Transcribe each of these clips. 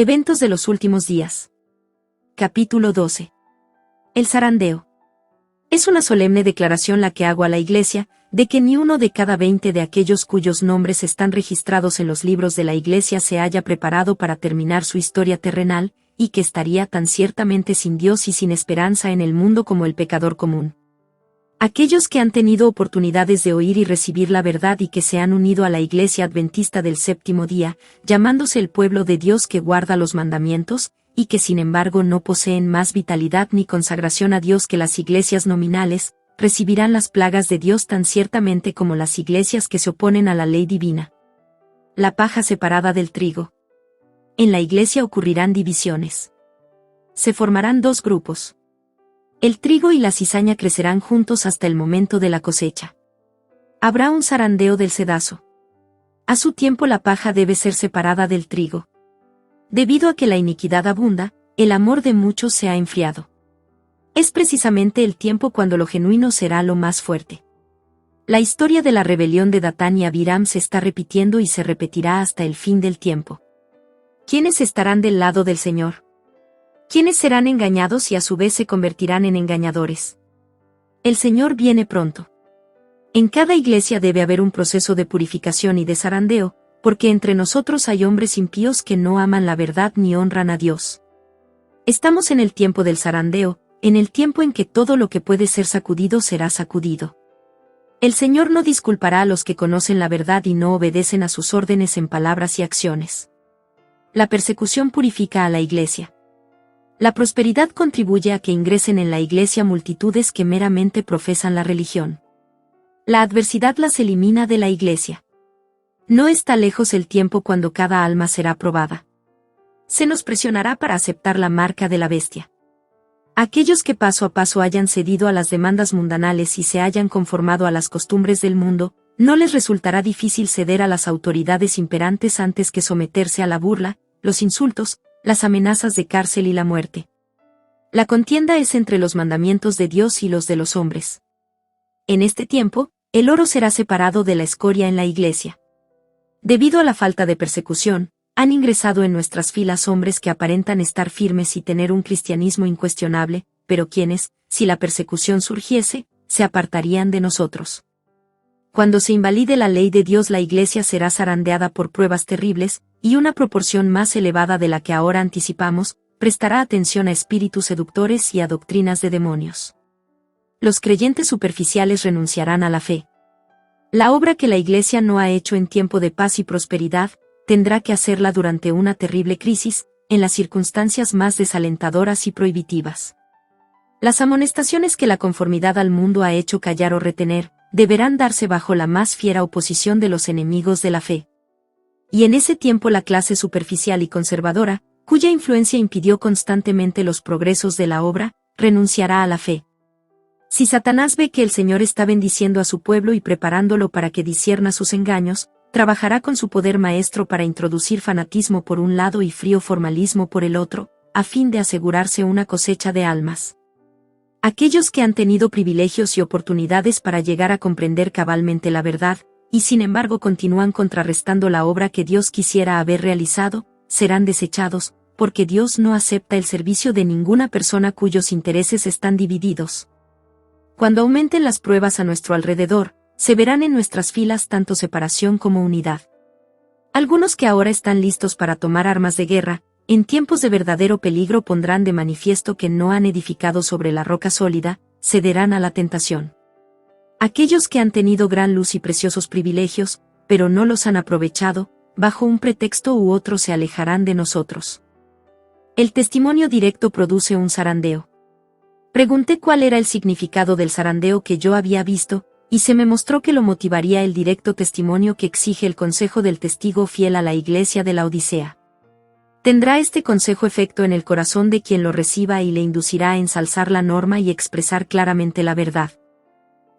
Eventos de los últimos días. Capítulo 12. El zarandeo. Es una solemne declaración la que hago a la Iglesia, de que ni uno de cada 20 de aquellos cuyos nombres están registrados en los libros de la Iglesia se haya preparado para terminar su historia terrenal, y que estaría tan ciertamente sin Dios y sin esperanza en el mundo como el pecador común. Aquellos que han tenido oportunidades de oír y recibir la verdad y que se han unido a la Iglesia Adventista del Séptimo Día, llamándose el pueblo de Dios que guarda los mandamientos, y que sin embargo no poseen más vitalidad ni consagración a Dios que las iglesias nominales, recibirán las plagas de Dios tan ciertamente como las iglesias que se oponen a la ley divina. La paja separada del trigo. En la Iglesia ocurrirán divisiones. Se formarán dos grupos. El trigo y la cizaña crecerán juntos hasta el momento de la cosecha. Habrá un zarandeo del cedazo. A su tiempo la paja debe ser separada del trigo. Debido a que la iniquidad abunda, el amor de muchos se ha enfriado. Es precisamente el tiempo cuando lo genuino será lo más fuerte. La historia de la rebelión de Datán y Abiram se está repitiendo y se repetirá hasta el fin del tiempo. ¿Quiénes estarán del lado del Señor? ¿Quiénes serán engañados y a su vez se convertirán en engañadores? El Señor viene pronto. En cada iglesia debe haber un proceso de purificación y de zarandeo, porque entre nosotros hay hombres impíos que no aman la verdad ni honran a Dios. Estamos en el tiempo del zarandeo, en el tiempo en que todo lo que puede ser sacudido será sacudido. El Señor no disculpará a los que conocen la verdad y no obedecen a sus órdenes en palabras y acciones. La persecución purifica a la iglesia. La prosperidad contribuye a que ingresen en la iglesia multitudes que meramente profesan la religión. La adversidad las elimina de la iglesia. No está lejos el tiempo cuando cada alma será probada. Se nos presionará para aceptar la marca de la bestia. Aquellos que paso a paso hayan cedido a las demandas mundanales y se hayan conformado a las costumbres del mundo, no les resultará difícil ceder a las autoridades imperantes antes que someterse a la burla, los insultos, las amenazas de cárcel y la muerte. La contienda es entre los mandamientos de Dios y los de los hombres. En este tiempo, el oro será separado de la escoria en la iglesia. Debido a la falta de persecución, han ingresado en nuestras filas hombres que aparentan estar firmes y tener un cristianismo incuestionable, pero quienes, si la persecución surgiese, se apartarían de nosotros. Cuando se invalide la ley de Dios, la iglesia será zarandeada por pruebas terribles, y una proporción más elevada de la que ahora anticipamos, prestará atención a espíritus seductores y a doctrinas de demonios. Los creyentes superficiales renunciarán a la fe. La obra que la iglesia no ha hecho en tiempo de paz y prosperidad, tendrá que hacerla durante una terrible crisis, en las circunstancias más desalentadoras y prohibitivas. Las amonestaciones que la conformidad al mundo ha hecho callar o retener, deberán darse bajo la más fiera oposición de los enemigos de la fe. Y en ese tiempo la clase superficial y conservadora, cuya influencia impidió constantemente los progresos de la obra, renunciará a la fe. Si Satanás ve que el Señor está bendiciendo a su pueblo y preparándolo para que discierna sus engaños, trabajará con su poder maestro para introducir fanatismo por un lado y frío formalismo por el otro, a fin de asegurarse una cosecha de almas. Aquellos que han tenido privilegios y oportunidades para llegar a comprender cabalmente la verdad, y sin embargo continúan contrarrestando la obra que Dios quisiera haber realizado, serán desechados, porque Dios no acepta el servicio de ninguna persona cuyos intereses están divididos. Cuando aumenten las pruebas a nuestro alrededor, se verán en nuestras filas tanto separación como unidad. Algunos que ahora están listos para tomar armas de guerra, en tiempos de verdadero peligro pondrán de manifiesto que no han edificado sobre la roca sólida, cederán a la tentación. Aquellos que han tenido gran luz y preciosos privilegios, pero no los han aprovechado, bajo un pretexto u otro se alejarán de nosotros. El testimonio directo produce un zarandeo. Pregunté cuál era el significado del zarandeo que yo había visto, y se me mostró que lo motivaría el directo testimonio que exige el consejo del testigo fiel a la iglesia de la Odisea. Tendrá este consejo efecto en el corazón de quien lo reciba y le inducirá a ensalzar la norma y expresar claramente la verdad.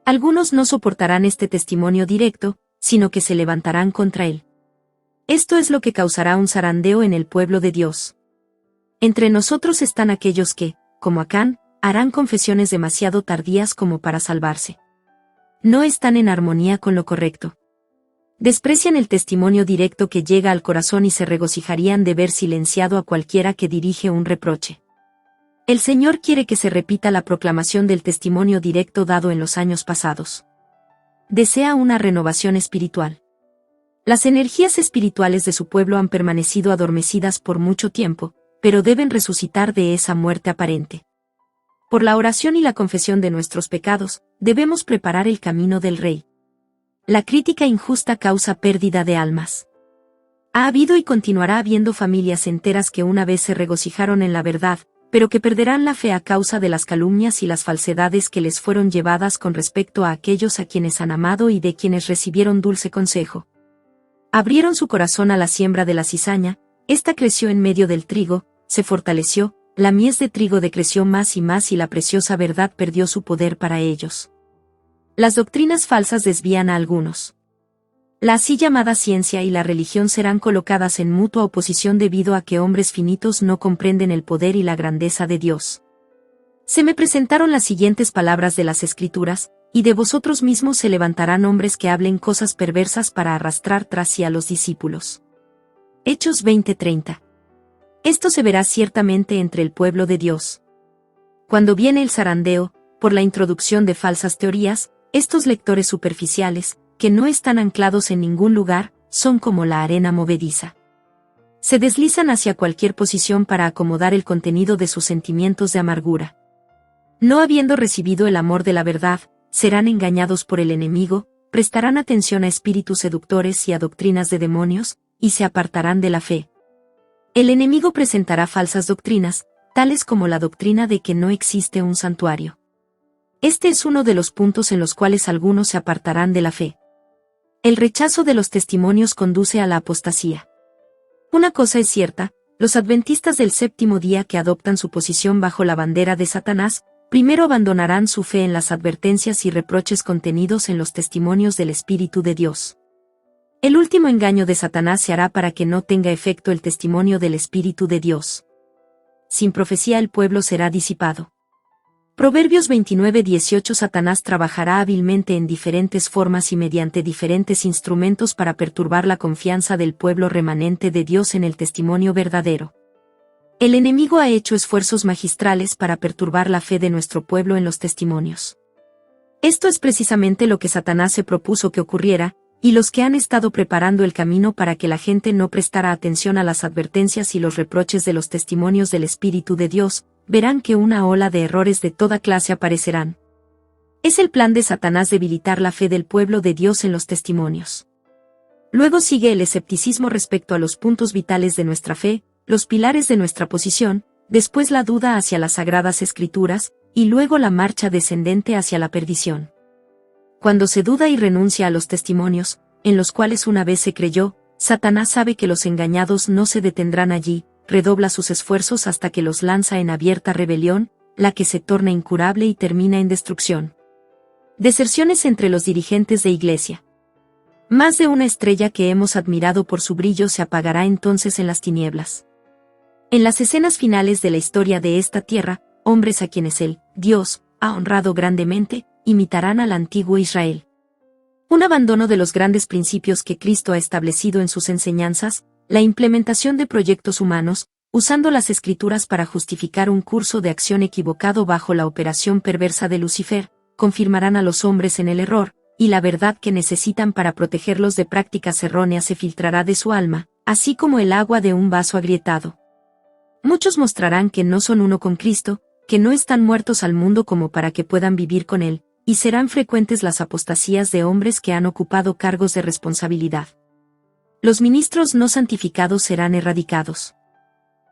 Algunos no soportarán este testimonio directo, sino que se levantarán contra él. Esto es lo que causará un zarandeo en el pueblo de Dios. Entre nosotros están aquellos que, como Acán, harán confesiones demasiado tardías como para salvarse. No están en armonía con lo correcto. Desprecian el testimonio directo que llega al corazón y se regocijarían de ver silenciado a cualquiera que dirige un reproche. El Señor quiere que se repita la proclamación del testimonio directo dado en los años pasados. Desea una renovación espiritual. Las energías espirituales de su pueblo han permanecido adormecidas por mucho tiempo, pero deben resucitar de esa muerte aparente. Por la oración y la confesión de nuestros pecados, debemos preparar el camino del Rey. La crítica injusta causa pérdida de almas. Ha habido y continuará habiendo familias enteras que una vez se regocijaron en la verdad, pero que perderán la fe a causa de las calumnias y las falsedades que les fueron llevadas con respecto a aquellos a quienes han amado y de quienes recibieron dulce consejo. Abrieron su corazón a la siembra de la cizaña, ésta creció en medio del trigo, se fortaleció, la mies de trigo decreció más y la preciosa verdad perdió su poder para ellos. Las doctrinas falsas desvían a algunos. La así llamada ciencia y la religión serán colocadas en mutua oposición debido a que hombres finitos no comprenden el poder y la grandeza de Dios. Se me presentaron las siguientes palabras de las Escrituras, y de vosotros mismos se levantarán hombres que hablen cosas perversas para arrastrar tras sí a los discípulos. Hechos 20:30. Esto se verá ciertamente entre el pueblo de Dios. Cuando viene el zarandeo, por la introducción de falsas teorías, estos lectores superficiales, que no están anclados en ningún lugar, son como la arena movediza. Se deslizan hacia cualquier posición para acomodar el contenido de sus sentimientos de amargura. No habiendo recibido el amor de la verdad, serán engañados por el enemigo, prestarán atención a espíritus seductores y a doctrinas de demonios, y se apartarán de la fe. El enemigo presentará falsas doctrinas, tales como la doctrina de que no existe un santuario. Este es uno de los puntos en los cuales algunos se apartarán de la fe. El rechazo de los testimonios conduce a la apostasía. Una cosa es cierta, los adventistas del séptimo día que adoptan su posición bajo la bandera de Satanás, primero abandonarán su fe en las advertencias y reproches contenidos en los testimonios del Espíritu de Dios. El último engaño de Satanás se hará para que no tenga efecto el testimonio del Espíritu de Dios. Sin profecía el pueblo será disipado. Proverbios 29:18. Satanás trabajará hábilmente en diferentes formas y mediante diferentes instrumentos para perturbar la confianza del pueblo remanente de Dios en el testimonio verdadero. El enemigo ha hecho esfuerzos magistrales para perturbar la fe de nuestro pueblo en los testimonios. Esto es precisamente lo que Satanás se propuso que ocurriera, y los que han estado preparando el camino para que la gente no prestara atención a las advertencias y los reproches de los testimonios del Espíritu de Dios, verán que una ola de errores de toda clase aparecerán. Es el plan de Satanás debilitar la fe del pueblo de Dios en los testimonios. Luego sigue el escepticismo respecto a los puntos vitales de nuestra fe, los pilares de nuestra posición, después la duda hacia las sagradas escrituras, y luego la marcha descendente hacia la perdición. Cuando se duda y renuncia a los testimonios, en los cuales una vez se creyó, Satanás sabe que los engañados no se detendrán allí, redobla sus esfuerzos hasta que los lanza en abierta rebelión, la que se torna incurable y termina en destrucción. Deserciones entre los dirigentes de iglesia. Más de una estrella que hemos admirado por su brillo se apagará entonces en las tinieblas. En las escenas finales de la historia de esta tierra, hombres a quienes el Dios ha honrado grandemente, imitarán al antiguo Israel. Un abandono de los grandes principios que Cristo ha establecido en sus enseñanzas, la implementación de proyectos humanos, usando las escrituras para justificar un curso de acción equivocado bajo la operación perversa de Lucifer, confirmarán a los hombres en el error, y la verdad que necesitan para protegerlos de prácticas erróneas se filtrará de su alma, así como el agua de un vaso agrietado. Muchos mostrarán que no son uno con Cristo, que no están muertos al mundo como para que puedan vivir con Él, y serán frecuentes las apostasías de hombres que han ocupado cargos de responsabilidad. Los ministros no santificados serán erradicados.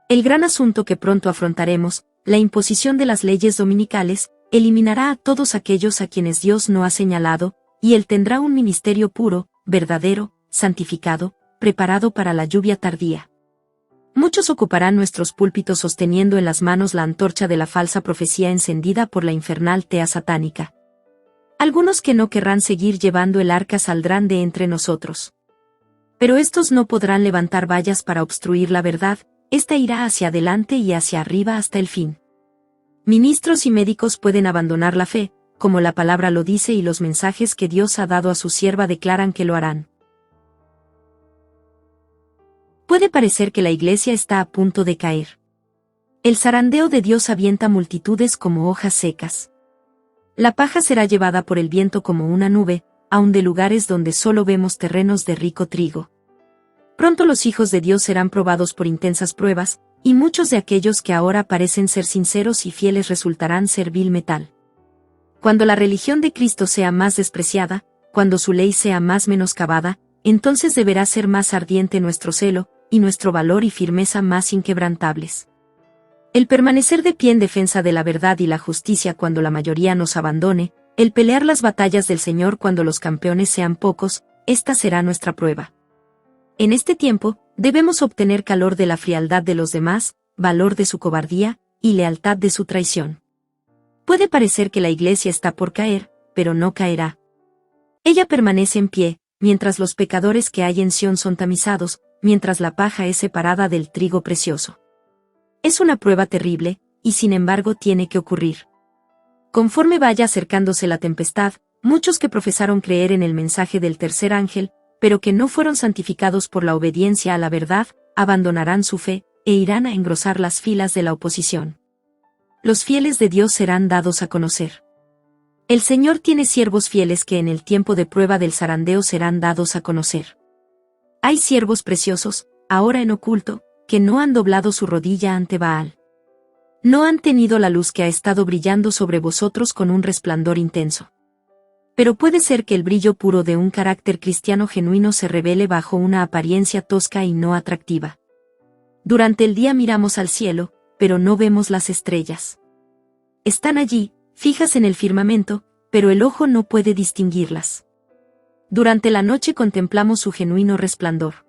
El gran asunto que pronto afrontaremos, la imposición de las leyes dominicales, eliminará a todos aquellos a quienes Dios no ha señalado, y Él tendrá un ministerio puro, verdadero, santificado, preparado para la lluvia tardía. Muchos ocuparán nuestros púlpitos sosteniendo en las manos la antorcha de la falsa profecía encendida por la infernal tea satánica. Algunos que no querrán seguir llevando el arca saldrán de entre nosotros. Pero estos no podrán levantar vallas para obstruir la verdad, esta irá hacia adelante y hacia arriba hasta el fin. Ministros y médicos pueden abandonar la fe, como la palabra lo dice y los mensajes que Dios ha dado a su sierva declaran que lo harán. Puede parecer que la iglesia está a punto de caer. El zarandeo de Dios avienta multitudes como hojas secas. La paja será llevada por el viento como una nube, aun de lugares donde solo vemos terrenos de rico trigo. Pronto los hijos de Dios serán probados por intensas pruebas, y muchos de aquellos que ahora parecen ser sinceros y fieles resultarán ser vil metal. Cuando la religión de Cristo sea más despreciada, cuando su ley sea más menoscabada, entonces deberá ser más ardiente nuestro celo, y nuestro valor y firmeza más inquebrantables. El permanecer de pie en defensa de la verdad y la justicia cuando la mayoría nos abandone, el pelear las batallas del Señor cuando los campeones sean pocos, esta será nuestra prueba. En este tiempo, debemos obtener calor de la frialdad de los demás, valor de su cobardía, y lealtad de su traición. Puede parecer que la iglesia está por caer, pero no caerá. Ella permanece en pie, mientras los pecadores que hay en Sión son tamizados, mientras la paja es separada del trigo precioso. Es una prueba terrible, y sin embargo tiene que ocurrir. Conforme vaya acercándose la tempestad, muchos que profesaron creer en el mensaje del tercer ángel, pero que no fueron santificados por la obediencia a la verdad, abandonarán su fe, e irán a engrosar las filas de la oposición. Los fieles de Dios serán dados a conocer. El Señor tiene siervos fieles que en el tiempo de prueba del zarandeo serán dados a conocer. Hay siervos preciosos, ahora en oculto, que no han doblado su rodilla ante Baal. No han tenido la luz que ha estado brillando sobre vosotros con un resplandor intenso. Pero puede ser que el brillo puro de un carácter cristiano genuino se revele bajo una apariencia tosca y no atractiva. Durante el día miramos al cielo, pero no vemos las estrellas. Están allí, fijas en el firmamento, pero el ojo no puede distinguirlas. Durante la noche contemplamos su genuino resplandor.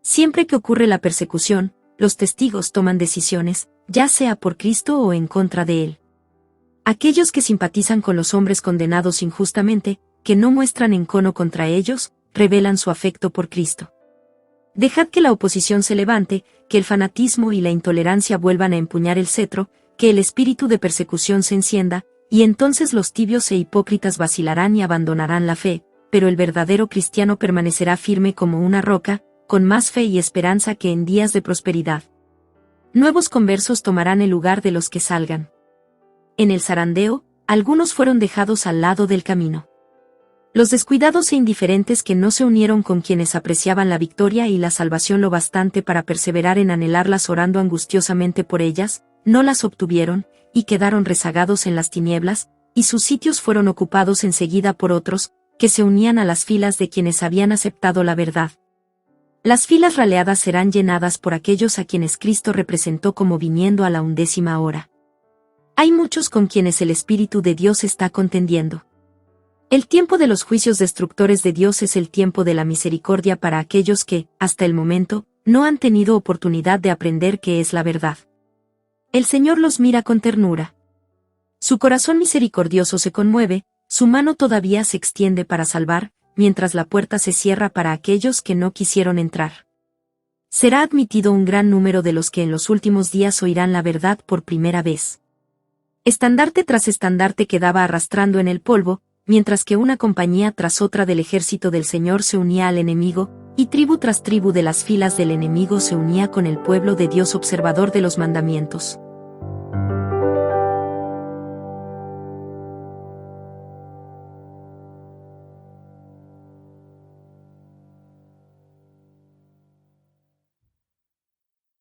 Siempre que ocurre la persecución, los testigos toman decisiones, ya sea por Cristo o en contra de Él. Aquellos que simpatizan con los hombres condenados injustamente, que no muestran encono contra ellos, revelan su afecto por Cristo. Dejad que la oposición se levante, que el fanatismo y la intolerancia vuelvan a empuñar el cetro, que el espíritu de persecución se encienda, y entonces los tibios e hipócritas vacilarán y abandonarán la fe, pero el verdadero cristiano permanecerá firme como una roca, con más fe y esperanza que en días de prosperidad. Nuevos conversos tomarán el lugar de los que salgan. En el zarandeo, algunos fueron dejados al lado del camino. Los descuidados e indiferentes que no se unieron con quienes apreciaban la victoria y la salvación lo bastante para perseverar en anhelarlas orando angustiosamente por ellas, no las obtuvieron, y quedaron rezagados en las tinieblas, y sus sitios fueron ocupados enseguida por otros, que se unían a las filas de quienes habían aceptado la verdad. Las filas raleadas serán llenadas por aquellos a quienes Cristo representó como viniendo a la 11ª hora. Hay muchos con quienes el Espíritu de Dios está contendiendo. El tiempo de los juicios destructores de Dios es el tiempo de la misericordia para aquellos que, hasta el momento, no han tenido oportunidad de aprender qué es la verdad. El Señor los mira con ternura. Su corazón misericordioso se conmueve, su mano todavía se extiende para salvar, mientras la puerta se cierra para aquellos que no quisieron entrar. Será admitido un gran número de los que en los últimos días oirán la verdad por primera vez. Estandarte tras estandarte quedaba arrastrando en el polvo, mientras que una compañía tras otra del ejército del Señor se unía al enemigo, y tribu tras tribu de las filas del enemigo se unía con el pueblo de Dios observador de los mandamientos.